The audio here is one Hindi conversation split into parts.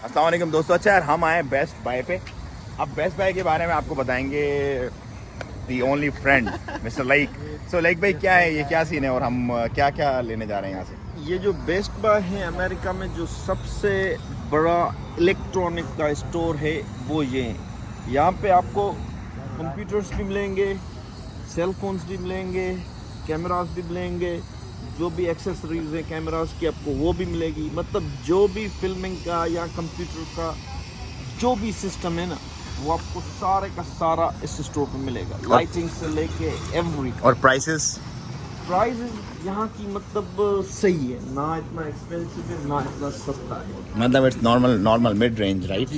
अस्सलाम वालेकुम दोस्तों। अच्छा यार, हम आए बेस्ट बाय पे। अब बेस्ट बाय के बारे में आपको बताएंगे the only friend mister like. So like भाई, क्या है ये, क्या सीन है और हम क्या क्या लेने जा रहे हैं यहाँ से? ये जो बेस्ट बाय है अमेरिका में जो सबसे बड़ा इलेक्ट्रॉनिक का स्टोर है वो ये है। यहाँ पे आपको कंप्यूटर्स भी मिलेंगे, सेल फोन्स भी मिलेंगे, कैमरास भी मिलेंगे, जो भी एक्सेसरीज है कैमरास की आपको वो भी मिलेगी। मतलब जो भी फिल्मिंग का या कंप्यूटर का जो भी सिस्टम है ना, वो आपको सारे का सारा इस स्टोर पे मिलेगा, लाइटिंग से लेके एवरी। और प्राइसेस? प्राइस यहाँ की मतलब सही है, ना इतना एक्सपेंसिव है ना इतना सस्ता है। मतलब it's normal mid range, right?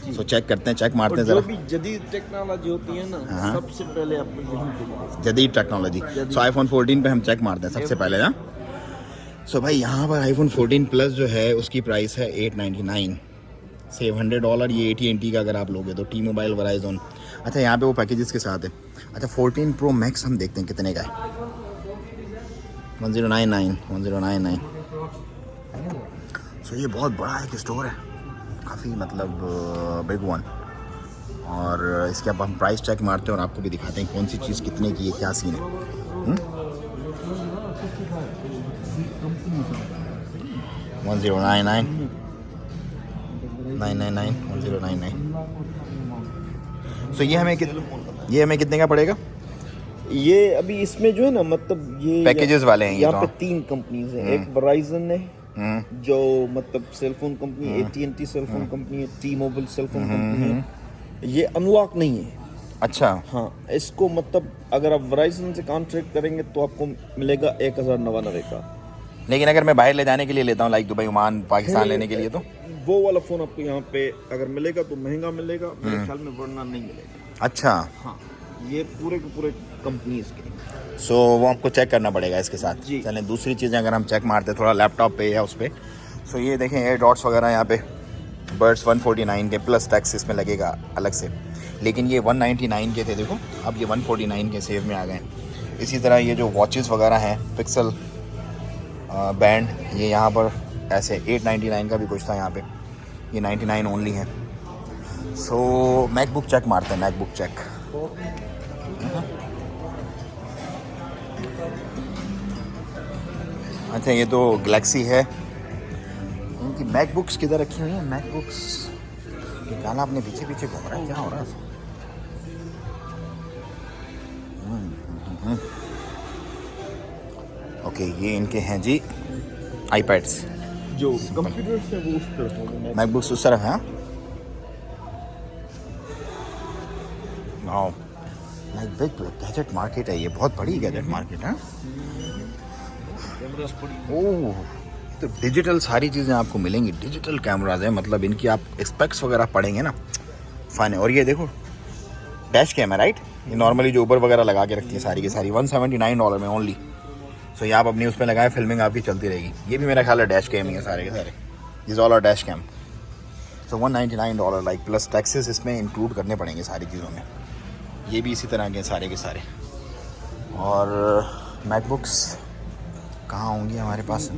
So check करते हैं, चेक मारते और हैं जो ज़रा। भी जदीद टेक्नोलॉजी होती है ना, हाँ। सबसे पहले आपको यहीं पे मिलेगी। जदीद टेक्नोलॉजी। सो आईफोन 14 पे हम चेक मारते हैं सबसे पहले ना। सो भाई यहाँ पर आईफोन 14 प्लस जो है उसकी प्राइस है $899, सेव $100। ये AT&T का अगर आप लोगे तो, टी मोबाइल, वराइजोन। अच्छा, यहाँ पे वो पैकेजेस के साथ है। अच्छा, 14 प्रो मैक्स हम देखते हैं कितने का है। 1099। सो ये बहुत बड़ा एक स्टोर है, काफ़ी मतलब बिग वन। और इसके अब हम प्राइस चेक मारते हैं और आपको भी दिखाते हैं कौन सी चीज़ कितने की है, क्या सीन है। 1099 999 1099। सो ये हमें कितने का पड़ेगा? ये अभी इसमें जो है ना, मतलब ये पैकेजेस वाले हैं ये यहाँ पे तो। 3 कंपनीज हैं। एक वराइजन है जो मतलब cell phone company, AT&T cell phone company है, T Mobile cell phone company है। ये अनलॉक नहीं है। अच्छा। हाँ, इसको मतलब अगर आप वराइजन से कॉन्ट्रैक्ट करेंगे तो आपको मिलेगा 1099 का। लेकिन अगर मैं बाहर ले जाने के लिए लेता हूँ, लाइक दुबई, ओमान, पाकिस्तान लेने के लिए, तो वो वाला फोन आपको यहाँ पे अगर मिलेगा तो महंगा मिलेगा, मेरे ख्याल में, वरना नहीं मिलेगा। अच्छा। हाँ, ये पूरे के पूरे कंपनीज के। सो वो आपको चेक करना पड़ेगा इसके साथ। जी। चलें, दूसरी चीज़ें अगर हम चेक मारते हैं थोड़ा लैपटॉप पे या उस पर। सो ये देखें एयर डॉट्स वगैरह यहाँ पे बर्ड्स 149 के प्लस टैक्स इसमें लगेगा अलग से। लेकिन ये 199 के थे, देखो अब ये 149 के सेव में आ गए। इसी तरह ये जो वॉचेस वगैरह हैं, पिक्सल बैंड, ये यहाँ पर ऐसे 899 का भी कुछ था यहाँ पे, ये 99 ओनली है। सो मैकबुक चेक मारते हैं, मैकबुक चेक। अच्छा, ये तो गैलेक्सी है। इनकी मैकबुक्स किधर रखी हुई हैं? मैकबुक्स निकाला अपने पीछे पीछे घूम रहा है, क्या हो रहा है? ओके, ये इनके हैं जी आईपैड्स। जो कंप्यूटर से वो उस तरफ होगा। मैकबुक्स उस तरफ है। Wow, like big gadget market है ये, बहुत बड़ी गैजेट मार्केट है। कैमरास पड़ी। ओह, तो डिजिटल सारी चीज़ें आपको मिलेंगी, डिजिटल कैमराज है। मतलब इनकी आप स्पेक्स वगैरह पढ़ेंगे ना, फ़न है। और ये देखो डैश कैम है, राइट? ये नॉर्मली जो ऊबर वगैरह लगा के रखती है सारी की सारी, $179 में ओनली। सो ये आप अपनी उसमें लगाएं, फिल्मिंग आपकी चलती रहेगी। ये भी मेरा ख्याल है डैश कैम ही है सारे के सारे, this all are dash cam. So $199 like plus taxes इसमें इंक्लूड करने पड़ेंगे सारी चीज़ों में। ये भी इसी तरह के सारे के सारे। और मैकबुक्स कहाँ होंगी हमारे पास?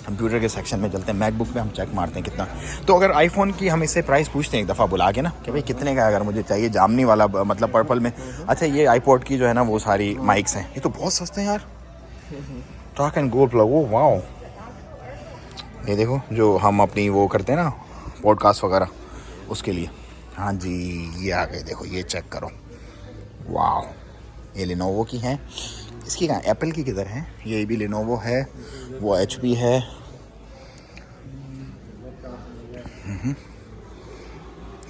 कंप्यूटर के सेक्शन में चलते हैं, मैकबुक पे हम चेक मारते हैं कितना। तो अगर आईफोन की हम इससे प्राइस पूछते हैं एक दफ़ा बुला के ना कि भाई कितने का, अगर मुझे चाहिए जामनी वाला, मतलब पर्पल में। अच्छा, ये आईपॉड की जो है ना वो सारी माइक्स हैं, ये तो बहुत सस्ते हैं यार। ट्रैक एंड गो प्लग, वो वाओ। ये देखो जो हम अपनी वो करते हैं ना पॉडकास्ट वगैरह, उसके लिए। हाँ जी, ये आ गए, देखो ये चेक करो, वाओ। ये लेनोवो की हैं। इसकी कहाँ, एप्पल की किधर है? ये भी लेनोवो है, वो HP है।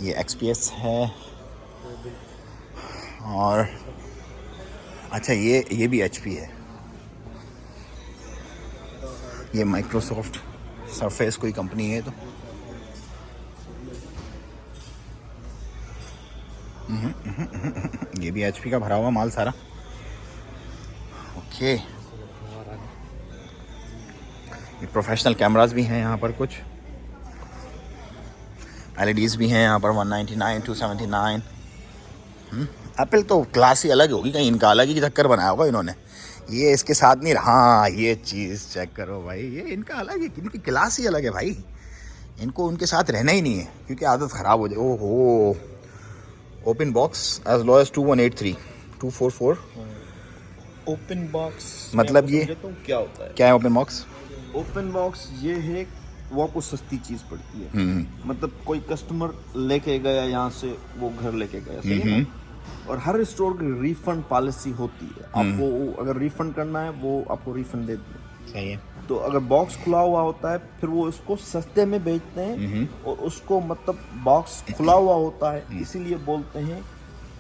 ये XPS है। और अच्छा, ये भी HP है। ये माइक्रोसॉफ्ट सरफेस कोई कंपनी है तो। ये भी HP का भरा हुआ माल सारा। ओके, ये प्रोफेशनल कैमरास भी हैं यहाँ पर, कुछ LEDs भी हैं यहाँ पर, 199 279। एप्पल तो क्लास ही अलग होगी, कहीं इनका अलग ही चक्कर बनाया होगा इन्होंने। ये इसके साथ नहीं। हाँ, ये चीज़ चेक करो भाई, ये इनका अलग है, इनकी क्लास ही अलग है भाई। इनको उनके साथ रहना ही नहीं है क्योंकि आदत ख़राब हो जाए। ओहो, open box as low as 2183 244। Open box मतलब ये क्या होता है? क्या है ओपन बॉक्स? ओपन बॉक्स ये है, वो आपको सस्ती चीज़ पड़ती है। मतलब कोई कस्टमर लेके गया यहाँ से, वो घर लेके गया, सही है ना? और हर स्टोर की रिफंड पॉलिसी होती है। आपको अगर रिफंड करना है वो आपको रिफंड दे देते हैं। सही है। तो अगर बॉक्स खुला हुआ होता है फिर वो इसको सस्ते में बेचते हैं और उसको मतलब बॉक्स खुला हुआ होता है इसीलिए बोलते हैं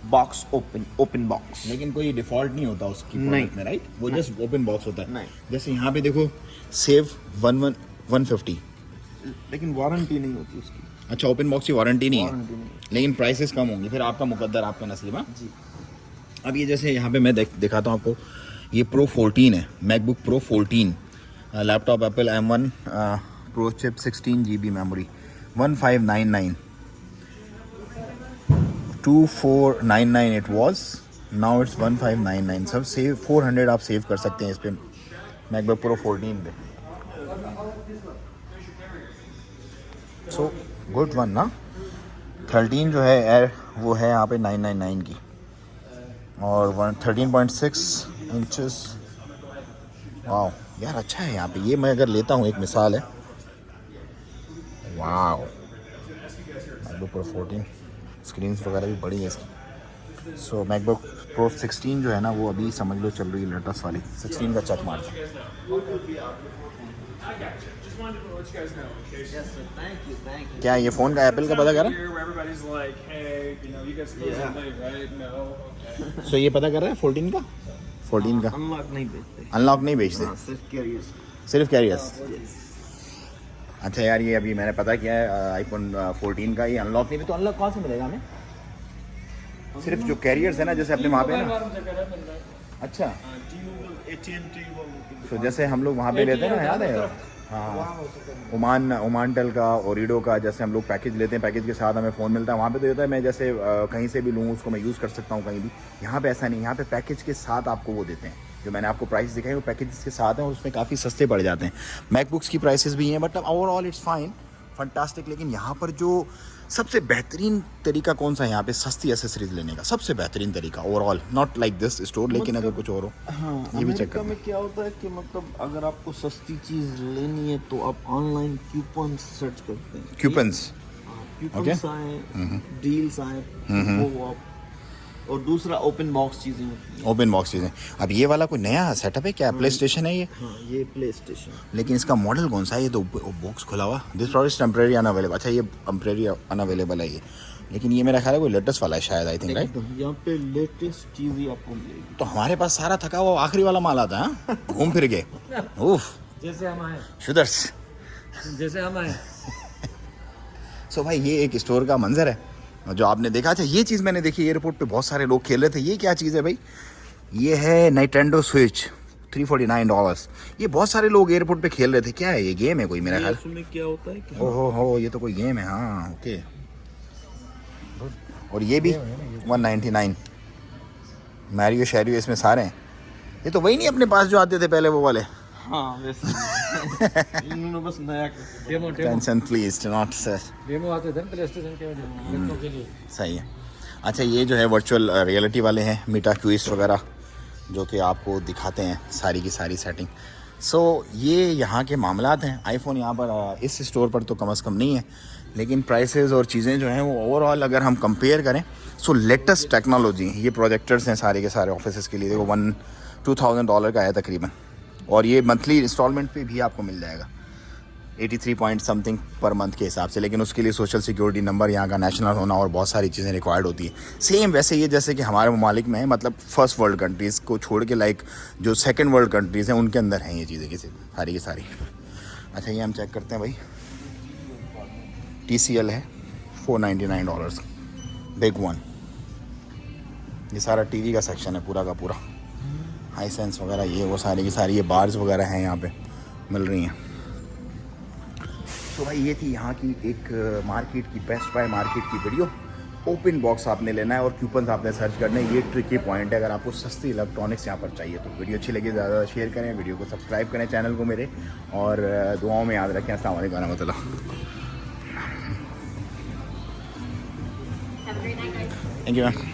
बॉक्स ओपन बॉक्स। लेकिन कोई डिफॉल्ट नहीं होता उसकी नहीं। प्रोडक्ट में, राइट? वो जस्ट ओपन बॉक्स होता है। नहीं। जैसे यहाँ पे देखो सेव 150। लेकिन वारंटी नहीं होती उसकी। अच्छा, ओपन बॉक्स की वारंटी नहीं वारंटी है, नहीं। लेकिन प्राइसेस कम होंगी। फिर आपका मुकद्दर, आपका नसीब। हाँ जी। अब ये जैसे यहाँ पे मैं दिखाता हूँ आपको, ये प्रो 14 है, MacBook pro 14, laptop Apple M1 pro chip 16 GB memory 1599 2499 it was, now it's 1599। सब सेव 400 आप सेव कर सकते हैं इस पे मैकबुक प्रो 14 पे। सो गुड वन ना। 13 जो है एयर वो है यहाँ पे 999 की, और 13.6 इंचेस। वाह यार, अच्छा है यहाँ पे। ये मैं अगर लेता हूँ, एक मिसाल है। वाह, मैकबुक प्रो 14 स्क्रीन वगैरह भी बड़ी है इसकी। सो मैकबुक प्रो 16 जो है ना, वो अभी समझ लो चल रही है लेटेस्ट वाली। 16 का चेक मारता क्या ये फ़ोन का एप्पल का पता कर रहा है? सो ये पता कर रहा है 14 का? 14 का अनलॉक नहीं बेचते। अनलॉक नहीं बेचते, सिर्फ कैरियर्स। सिर्फ कैरियर्स। अच्छा यार, ये अभी मैंने पता किया है आईफोन 14 का ये अनलॉक नहीं। तो अनलॉक कहाँ से मिलेगा हमें? सिर्फ जो कैरियर्स है ना, जैसे अपने वहाँ पे ना। अच्छा, तो जैसे हम लोग वहाँ पे लेते हैं ना, याद है? हाँ, ओमान टेल का, ओरिडो का, जैसे हम लोग पैकेज लेते हैं, पैकेज के साथ हमें फ़ोन मिलता है। वहाँ पे तो ये होता है मैं जैसे कहीं से भी लूँ उसको मैं यूज़ कर सकता हूँ कहीं भी। यहाँ पे ऐसा नहीं, यहाँ पे पैकेज के साथ आपको वो देते हैं। जो मैंने आपको प्राइस दिखाई वो पैकेज के साथ हैं और उसमें काफ़ी सस्ते पड़ जाते हैं। मैकबुक्स की प्राइसेस भी हैं, but overall it's fine, fantastic. लेकिन यहाँ पर जो सबसे बेहतरीन तरीका कौन सा है यहाँ पे सस्ती एसेसरीज लेने का? सबसे बेहतरीन तरीका overall, not like this store, लेकिन अगर कुछ और हो। हाँ, ये भी चेक अमेरिका में क्या होता है कि मतलब अगर आपको सस्ती चीज़ लेनी है तो आप ऑनलाइन कूपन सर्च करते हैं। कूपन्स, कूपन्स आए, डील्स आए, वो आप। और दूसरा ओपन बॉक्स चीज़ें होती हैं। ओपन बॉक्स चीज़ें। अब ये वाला कोई नया सेटअप है क्या? प्ले स्टेशन है ये? हाँ, ये प्ले स्टेशन। लेकिन इसका मॉडल कौन सा है? ये तो बॉक्स खुला हुआ। This product is temporary unavailable. अच्छा, ये टेम्परेरी अनअवेलेबल है ये, लेकिन ये मेरा ख्याल है कोई लेटेस्ट वाला है शायद, आई थिंक, राइट? यहाँ पे लेटेस्ट चीज़ ही आपको मिलेगी। तो हमारे पास सारा थका हुआ आखिरी वाला माल आता है, हाँ? घूम फिर के। उफ, जैसे हम आए, शुदर्स। जैसे हम आए। सो भाई, ये एक स्टोर का मंजर है जो आपने देखा। अच्छा, ये चीज़ मैंने देखी एयरपोर्ट पे, बहुत सारे लोग खेल रहे थे। ये क्या चीज़ है भाई? ये है नाइटेंडो स्विच, $349। ये बहुत सारे लोग एयरपोर्ट पे खेल रहे थे। क्या है ये? गेम है कोई मेरा ख्याल? इसमें क्या होता है कि ओहो, ये तो कोई गेम है। हाँ, ओके। और ये भी 199। मैरियो शैरियो इसमें सारे हैं। ये तो वही नहीं अपने पास जो आते थे पहले, वो वाले? हाँ, वैसे इन्होंने बस नया demo tension please not sir. Demo आते थे प्ले स्टेशन के बच्चों के लिए। सही है। अच्छा, ये जो है वर्चुअल रियलिटी वाले हैं, मीटा क्विस्ट वगैरह, जो कि आपको दिखाते हैं सारी की सारी सेटिंग। सो ये यहाँ के मामलात हैं। आईफोन यहाँ पर इस स्टोर पर तो कम से कम नहीं है, लेकिन प्राइसेस और चीज़ें जो हैं वो ओवरऑल अगर हम कंपेयर करें, सो लेटेस्ट टेक्नोलॉजी। ये प्रोजेक्टर्स हैं सारे के सारे ऑफिस के लिए। देखो $2,000 का है तकरीबन, और ये मंथली इंस्टॉलमेंट पे भी आपको मिल जाएगा 83 पॉइंट समथिंग पर मंथ के हिसाब से। लेकिन उसके लिए सोशल सिक्योरिटी नंबर, यहाँ का नेशनल होना और बहुत सारी चीज़ें रिक्वायर्ड होती है। सेम वैसे ये जैसे कि हमारे ममालिक में है, मतलब फर्स्ट वर्ल्ड कंट्रीज़ को छोड़ के, लाइक जो सेकंड वर्ल्ड कंट्रीज़ हैं उनके अंदर हैं ये चीज़ें किसी सारी की सारी। अच्छा, ये हम चेक करते हैं भाई। TCL है $499, बिग वन। ये सारा टीवी का सेक्शन है पूरा का पूरा। हाईसेंस वगैरह ये वो सारी की सारी, ये बार्स वगैरह हैं यहाँ पे मिल रही हैं। तो भाई ये थी यहाँ की एक मार्केट की, बेस्ट बाय मार्केट की वीडियो। ओपन बॉक्स आपने लेना है और कूपन्स आपने सर्च करने हैं। ये ट्रिकी पॉइंट है अगर आपको सस्ती इलेक्ट्रॉनिक्स यहाँ पर चाहिए तो। वीडियो अच्छी लगी ज़्यादा शेयर करें, वीडियो को सब्सक्राइब करें चैनल को मेरे, और दुआओं में याद रखें। अस्सलाम वालेकुम रहमतुल्लाह। Thank you ma'am.